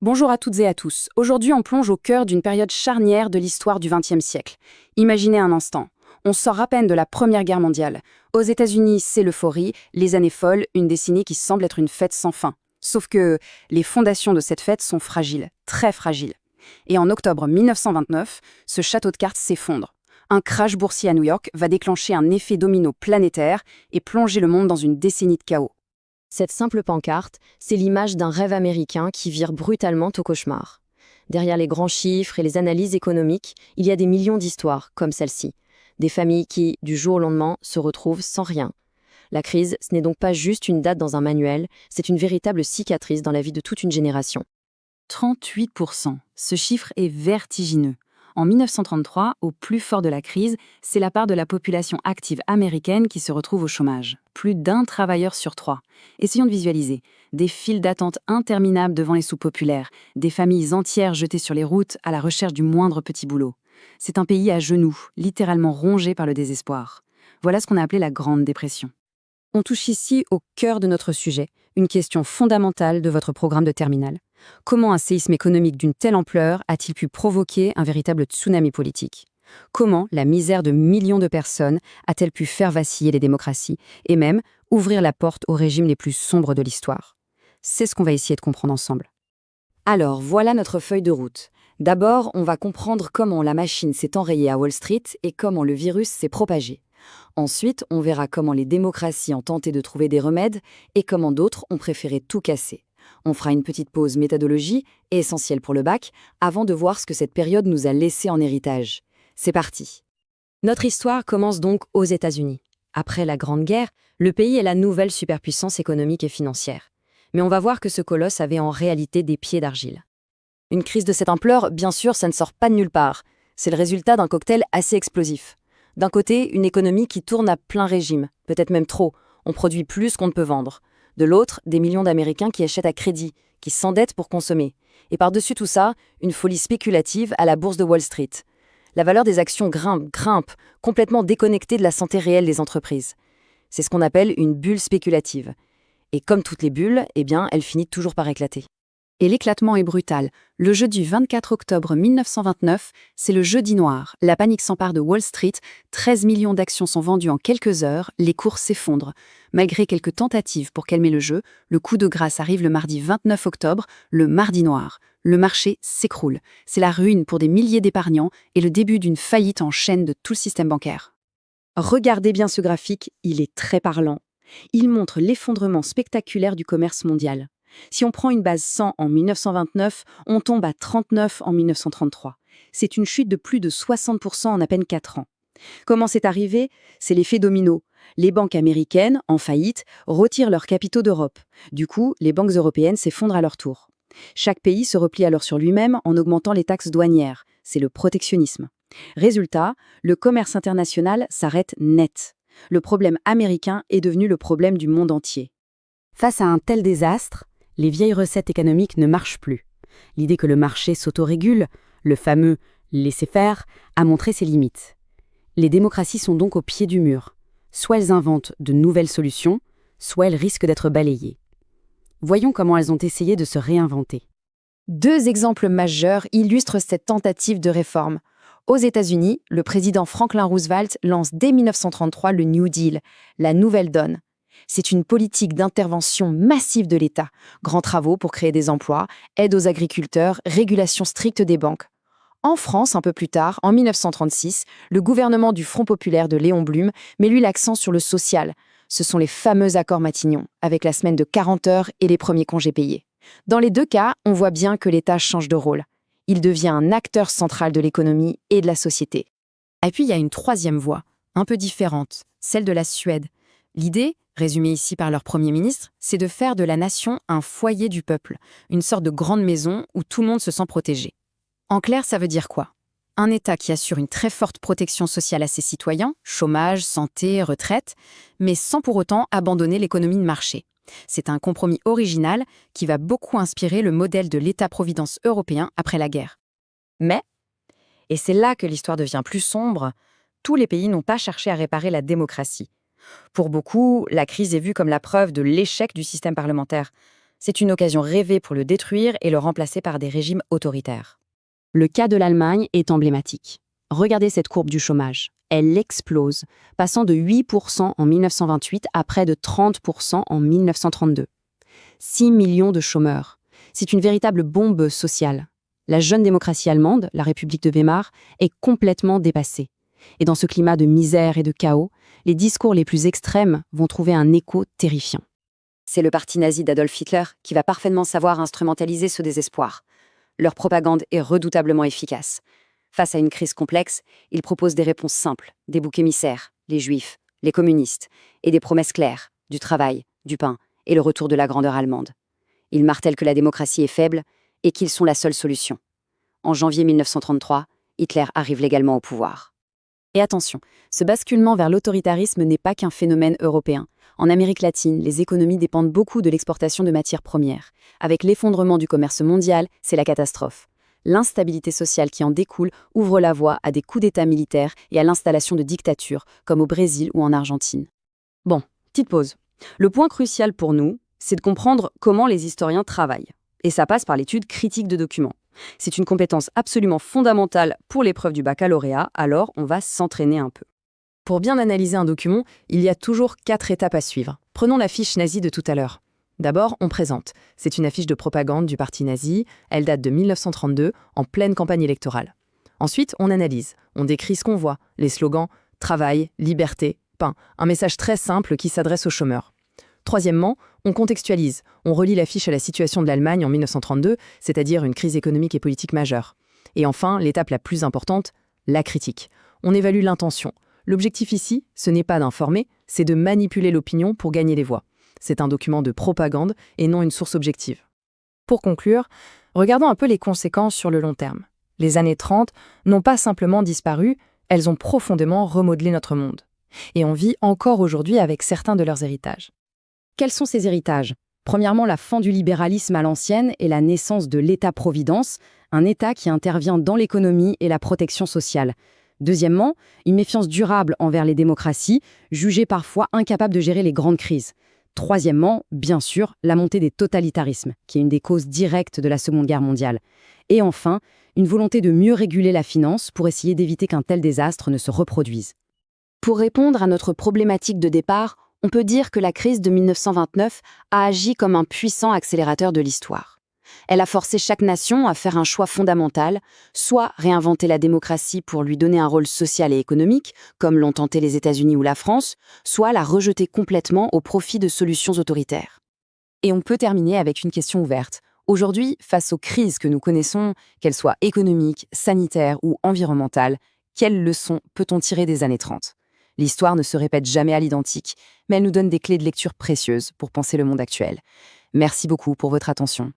Bonjour à toutes et à tous. Aujourd'hui, on plonge au cœur d'une période charnière de l'histoire du XXe siècle. Imaginez un instant. On sort à peine de la Première Guerre mondiale. Aux États-Unis, c'est l'euphorie, les années folles, une décennie qui semble être une fête sans fin. Sauf que les fondations de cette fête sont fragiles, très fragiles. Et en octobre 1929, ce château de cartes s'effondre. Un crash boursier à New York va déclencher un effet domino planétaire et plonger le monde dans une décennie de chaos. Cette simple pancarte, c'est l'image d'un rêve américain qui vire brutalement au cauchemar. Derrière les grands chiffres et les analyses économiques, il y a des millions d'histoires comme celle-ci. Des familles qui, du jour au lendemain, se retrouvent sans rien. La crise, ce n'est donc pas juste une date dans un manuel, c'est une véritable cicatrice dans la vie de toute une génération. 38%. Ce chiffre est vertigineux. En 1933, au plus fort de la crise, c'est la part de la population active américaine qui se retrouve au chômage. Plus d'un travailleur sur trois. Essayons de visualiser. Des files d'attente interminables devant les soupes populaires, des familles entières jetées sur les routes à la recherche du moindre petit boulot. C'est un pays à genoux, littéralement rongé par le désespoir. Voilà ce qu'on a appelé la Grande Dépression. On touche ici au cœur de notre sujet, une question fondamentale de votre programme de terminale. Comment un séisme économique d'une telle ampleur a-t-il pu provoquer un véritable tsunami politique ? Comment la misère de millions de personnes a-t-elle pu faire vaciller les démocraties et même ouvrir la porte aux régimes les plus sombres de l'histoire ? C'est ce qu'on va essayer de comprendre ensemble. Alors, voilà notre feuille de route. D'abord, on va comprendre comment la machine s'est enrayée à Wall Street et comment le virus s'est propagé. Ensuite, on verra comment les démocraties ont tenté de trouver des remèdes et comment d'autres ont préféré tout casser. On fera une petite pause méthodologie, essentielle pour le bac, avant de voir ce que cette période nous a laissé en héritage. C'est parti. Notre histoire commence donc aux États-Unis. Après la Grande Guerre, le pays est la nouvelle superpuissance économique et financière. Mais on va voir que ce colosse avait en réalité des pieds d'argile. Une crise de cette ampleur, bien sûr, ça ne sort pas de nulle part. C'est le résultat d'un cocktail assez explosif. D'un côté, une économie qui tourne à plein régime, peut-être même trop. On produit plus qu'on ne peut vendre. De l'autre, des millions d'Américains qui achètent à crédit, qui s'endettent pour consommer. Et par-dessus tout ça, une folie spéculative à la bourse de Wall Street. La valeur des actions grimpe, complètement déconnectée de la santé réelle des entreprises. C'est ce qu'on appelle une bulle spéculative. Et comme toutes les bulles, elle finit toujours par éclater. Et l'éclatement est brutal. Le jeudi 24 octobre 1929, c'est le jeudi noir. La panique s'empare de Wall Street, 13 millions d'actions sont vendues en quelques heures, les cours s'effondrent. Malgré quelques tentatives pour calmer le jeu, le coup de grâce arrive le mardi 29 octobre, le mardi noir. Le marché s'écroule. C'est la ruine pour des milliers d'épargnants et le début d'une faillite en chaîne de tout le système bancaire. Regardez bien ce graphique, il est très parlant. Il montre l'effondrement spectaculaire du commerce mondial. Si on prend une base 100 en 1929, on tombe à 39 en 1933. C'est une chute de plus de 60% en à peine 4 ans. Comment c'est arrivé ? C'est l'effet domino. Les banques américaines, en faillite, retirent leurs capitaux d'Europe. Du coup, les banques européennes s'effondrent à leur tour. Chaque pays se replie alors sur lui-même en augmentant les taxes douanières. C'est le protectionnisme. Résultat, le commerce international s'arrête net. Le problème américain est devenu le problème du monde entier. Face à un tel désastre, les vieilles recettes économiques ne marchent plus. L'idée que le marché s'autorégule, le fameux laisser-faire, a montré ses limites. Les démocraties sont donc au pied du mur. Soit elles inventent de nouvelles solutions, soit elles risquent d'être balayées. Voyons comment elles ont essayé de se réinventer. 2 exemples majeurs illustrent cette tentative de réforme. Aux États-Unis, le président Franklin Roosevelt lance dès 1933 le New Deal, la nouvelle donne. C'est une politique d'intervention massive de l'État. Grands travaux pour créer des emplois, aide aux agriculteurs, régulation stricte des banques. En France, un peu plus tard, en 1936, le gouvernement du Front populaire de Léon Blum met lui l'accent sur le social. Ce sont les fameux accords Matignon, avec la semaine de 40 heures et les premiers congés payés. Dans les deux cas, on voit bien que l'État change de rôle. Il devient un acteur central de l'économie et de la société. Et puis il y a une troisième voie, un peu différente, celle de la Suède. L'idée, résumée ici par leur Premier ministre, c'est de faire de la nation un foyer du peuple, une sorte de grande maison où tout le monde se sent protégé. En clair, ça veut dire quoi ? Un État qui assure une très forte protection sociale à ses citoyens, chômage, santé, retraite, mais sans pour autant abandonner l'économie de marché. C'est un compromis original qui va beaucoup inspirer le modèle de l'État-providence européen après la guerre. Mais, et c'est là que l'histoire devient plus sombre, tous les pays n'ont pas cherché à réparer la démocratie. Pour beaucoup, la crise est vue comme la preuve de l'échec du système parlementaire. C'est une occasion rêvée pour le détruire et le remplacer par des régimes autoritaires. Le cas de l'Allemagne est emblématique. Regardez cette courbe du chômage. Elle explose, passant de 8% en 1928 à près de 30% en 1932. 6 millions de chômeurs. C'est une véritable bombe sociale. La jeune démocratie allemande, la République de Weimar, est complètement dépassée. Et dans ce climat de misère et de chaos, les discours les plus extrêmes vont trouver un écho terrifiant. C'est le parti nazi d'Adolf Hitler qui va parfaitement savoir instrumentaliser ce désespoir. Leur propagande est redoutablement efficace. Face à une crise complexe, ils proposent des réponses simples, des boucs émissaires, les juifs, les communistes, et des promesses claires, du travail, du pain et le retour de la grandeur allemande. Ils martèlent que la démocratie est faible et qu'ils sont la seule solution. En janvier 1933, Hitler arrive légalement au pouvoir. Et attention, ce basculement vers l'autoritarisme n'est pas qu'un phénomène européen. En Amérique latine, les économies dépendent beaucoup de l'exportation de matières premières. Avec l'effondrement du commerce mondial, c'est la catastrophe. L'instabilité sociale qui en découle ouvre la voie à des coups d'État militaires et à l'installation de dictatures, comme au Brésil ou en Argentine. Bon, petite pause. Le point crucial pour nous, c'est de comprendre comment les historiens travaillent. Et ça passe par l'étude critique de documents. C'est une compétence absolument fondamentale pour l'épreuve du baccalauréat, alors on va s'entraîner un peu. Pour bien analyser un document, il y a toujours 4 étapes à suivre. Prenons la fiche nazie de tout à l'heure. D'abord, on présente. C'est une affiche de propagande du parti nazi. Elle date de 1932, en pleine campagne électorale. Ensuite, on analyse. On décrit ce qu'on voit. Les slogans « Travail, liberté, pain ». Un message très simple qui s'adresse aux chômeurs. Troisièmement, on contextualise. On relie l'affiche à la situation de l'Allemagne en 1932, c'est-à-dire une crise économique et politique majeure. Et enfin, l'étape la plus importante, la critique. On évalue l'intention. L'objectif ici, ce n'est pas d'informer, c'est de manipuler l'opinion pour gagner les voix. C'est un document de propagande et non une source objective. Pour conclure, regardons un peu les conséquences sur le long terme. Les années 30 n'ont pas simplement disparu, elles ont profondément remodelé notre monde. Et on vit encore aujourd'hui avec certains de leurs héritages. Quels sont ces héritages ? Premièrement, la fin du libéralisme à l'ancienne et la naissance de l'État-providence, un État qui intervient dans l'économie et la protection sociale. Deuxièmement, une méfiance durable envers les démocraties, jugées parfois incapables de gérer les grandes crises. Troisièmement, bien sûr, la montée des totalitarismes, qui est une des causes directes de la Seconde Guerre mondiale. Et enfin, une volonté de mieux réguler la finance pour essayer d'éviter qu'un tel désastre ne se reproduise. Pour répondre à notre problématique de départ, on peut dire que la crise de 1929 a agi comme un puissant accélérateur de l'histoire. Elle a forcé chaque nation à faire un choix fondamental, soit réinventer la démocratie pour lui donner un rôle social et économique, comme l'ont tenté les États-Unis ou la France, soit la rejeter complètement au profit de solutions autoritaires. Et on peut terminer avec une question ouverte. Aujourd'hui, face aux crises que nous connaissons, qu'elles soient économiques, sanitaires ou environnementales, quelles leçons peut-on tirer des années 30 ? L'histoire ne se répète jamais à l'identique, mais elle nous donne des clés de lecture précieuses pour penser le monde actuel. Merci beaucoup pour votre attention.